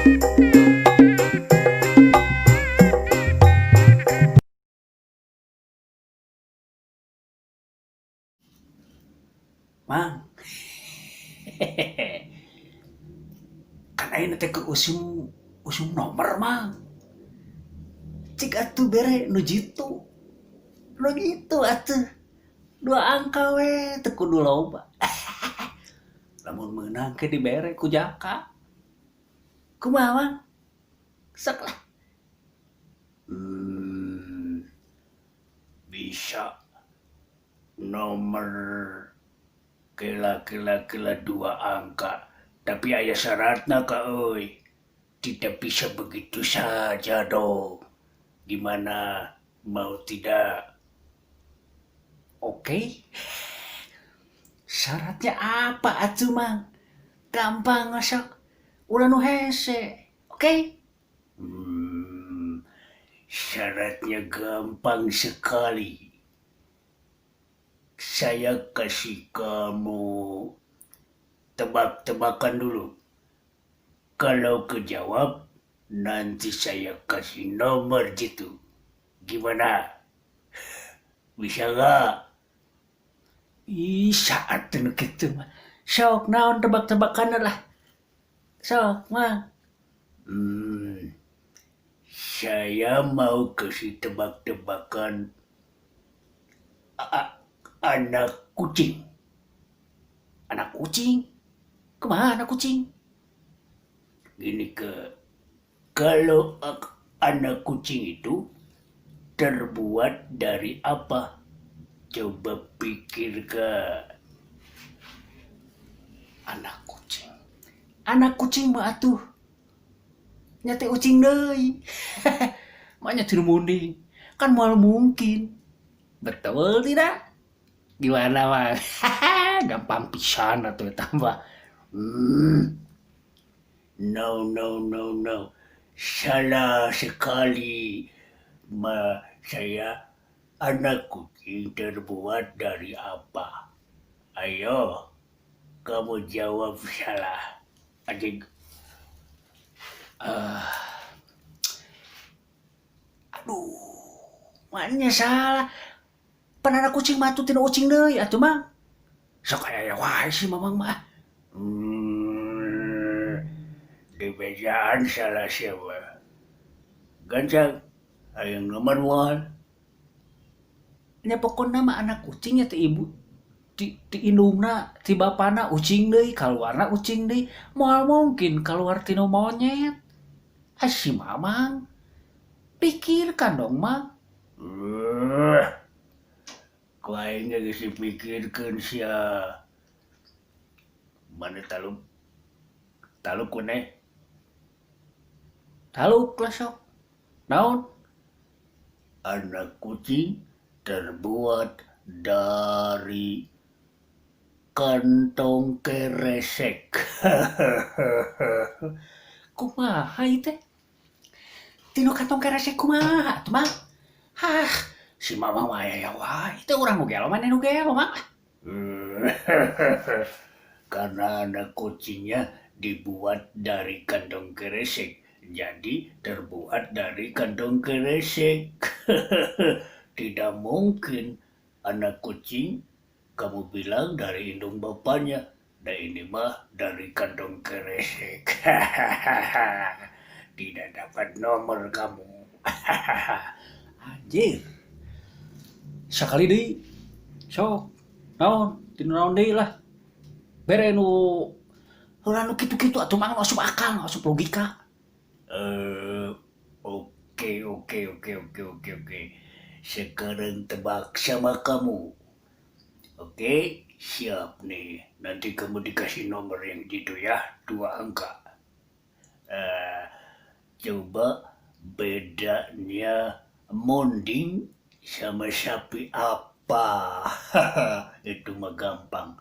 Mang, kan ayeuna teh usum usum nomor mang. Cik atuh bere nu jitu. Nu gitu atuh. Dua angka we teu kudu loba. Lamun meunang ke dibere ku Jaka. Kumaha mang? Sok lah. Hmm, bisa nomor kela dua angka. Tapi aya syaratna ka euy. Tidak bisa begitu saja dong. Gimana mau tidak? Oke? Syaratnya apa atuh mang? Gampang sok. Ulah nu hese. Oke? Syaratnya gampang sekali. Saya kasih kamu tebak-tebakan dulu. Kalau kejawab, nanti saya kasih nomor gitu. Gimana? Bisa gak? Ih, saat itu gitu mah. Sok, naon tebak-tebakan lah. Sok, mah. Saya mau kasih tebak-tebakan anak kucing. Anak kucing? Kemana anak kucing? Gini kalau anak kucing itu terbuat dari apa? Coba pikirkan. Anak kucing. Anak kucing mah atuh. Nyate ucing deui. Maknya teu munding. Kan moal mungkin. Betul tidak? Gimana Bang? Gampang pisan atuh tambah. No. Salah sekali. Saya anak kucing terbuat dari apa? Ayo, kamu jawab salah. Adik. Aduh, maknya salah. Pan anak kucing mah tuh tina ucing deui atuh Mang. Sok aya wae sih Mamang mah. Di bejaan salah siapa? Gancang, hayang nomor moal. Nya pokona mah anak kucing ya teh ibu. Ti indungna, ti bapana ucing deui, kaluarna ucing deui. Moal mungkin kaluar tina monyet. Si Mamang. Pikirkan dong, Mang. Ku aing geus dipikirkeun sia. Mana taluk? Taluk kuneh. Taluk lah sok. Naon? Anak kucing terbuat dari kantong keresek. Kumaha ieu teh? Tino kantong keresek kumaha tuh, Mang? Hah, si Mamang mah aya wae. Teu urang nu gelo maneh nu gelo, Mang. Karena anak kucingnya dibuat dari kantong keresek. Jadi terbuat dari kantong keresek. Tidak mungkin anak kucing kamu bilang dari indung bapaknya. Dan ini mah dari kantong keresek. Tidak dapat nomor kamu. Anjir. Sekali deui. Sok. Naon? Tinu naon deui lah. Bere nu heula nu kitu-kitu atuh Mang asup akal, asup logika. Oke. Sekarang tebak sama kamu. Oke, siap nih. Nanti kamu dikasih nomor yang gitu ya, 2 angka. Coba bedanya monding sama sapi apa? Itu mah gampang.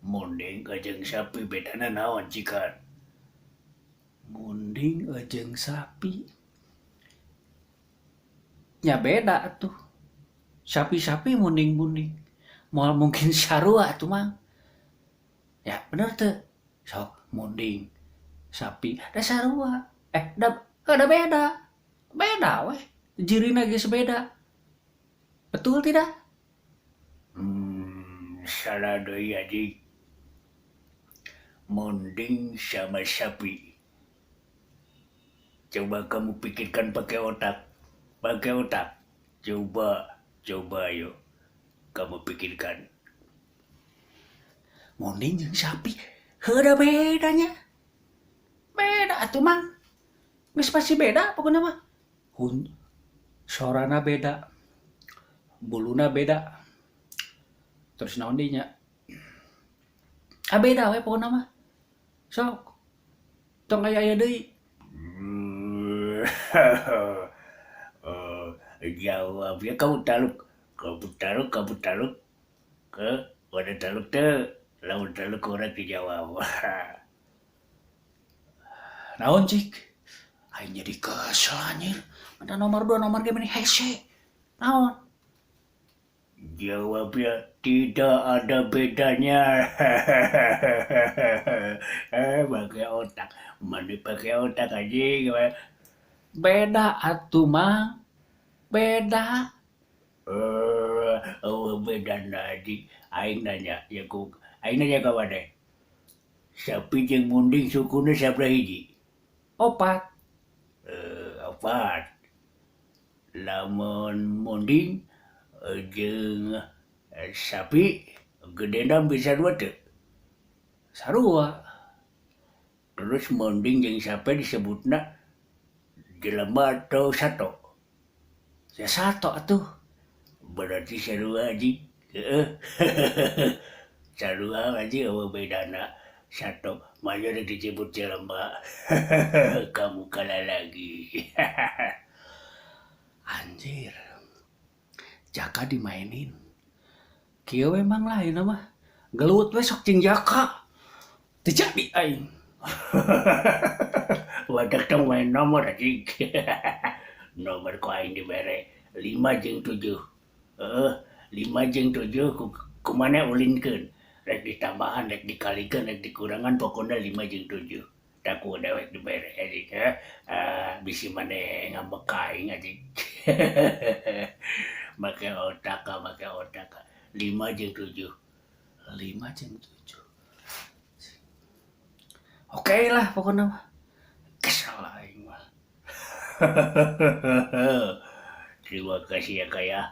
Monding jeung sapi bedana naon cikan? Monding jeung sapi. Ya beda tuh. Sapi-sapi monding-monding. Moal mungkin sarua tuh Mang. Ya bener tuh. Sok monding sapi da sarua. Ada beda. Beda weh. Jirina geus beda. Betul tidak? Salah deui anjing. Monding sama sapi. Coba kamu pikirkan pakai otak. Pakai otak. Coba yuk. Kamu pikirkan. Monding jeung sapi. Heuda bedanya. Beda atuh mang. Geus pasti beda pokoknya mah. Sorana beda. Buluna beda. Terus naon dinya? Beda we pokoknya mah. Sok. Tong aya deui. Jawab ya kamu taluk ke wadah taluk teh lamun taluk orang dijawab. Naon cik? Aing jadi kesel anjir. Ada nomor 2 nomor game ini hese. Naon? Jawabnya tidak ada bedanya. Pakai otak. Mana pakai otak aja. Beda atuh mang. Beda. Beda nadi. Aing nanya ka wadah. Sapi jeung munding sukuna sabaraha hiji? 4. 4. Lamun munding jeung sapi gedena bisa 2 teu? Sarua. Terus munding jeung sapi disebutna jelema atau sato? Ya sato atuh. Berarti sarua anjing. Heeh. Sarua anjing eueuh bedana. Sato manya rek disebut jelema. Kamu kalah lagi. Anjir. Jaka dimainin. Kieu memang lain mah. Gelut we sok jeung Jaka. Teu jadi aing. Wadak tong main nomor anjing. Nomor ku aing dibere 5 jeung 7. 5 jeung 7 kumana ulinkeun. Rek ditambahan, rek dikalikeun, rek dikurangan pokokna 5 jeung 7. Da ku dewek dibere anjing. Bisi maneh ngambek ka aing anjing. Make otak. 5 jeung 7. 5 jeung 7. Oke lah pokoknya mah. Kesel aing mah. Terima kasih ya Kak ya.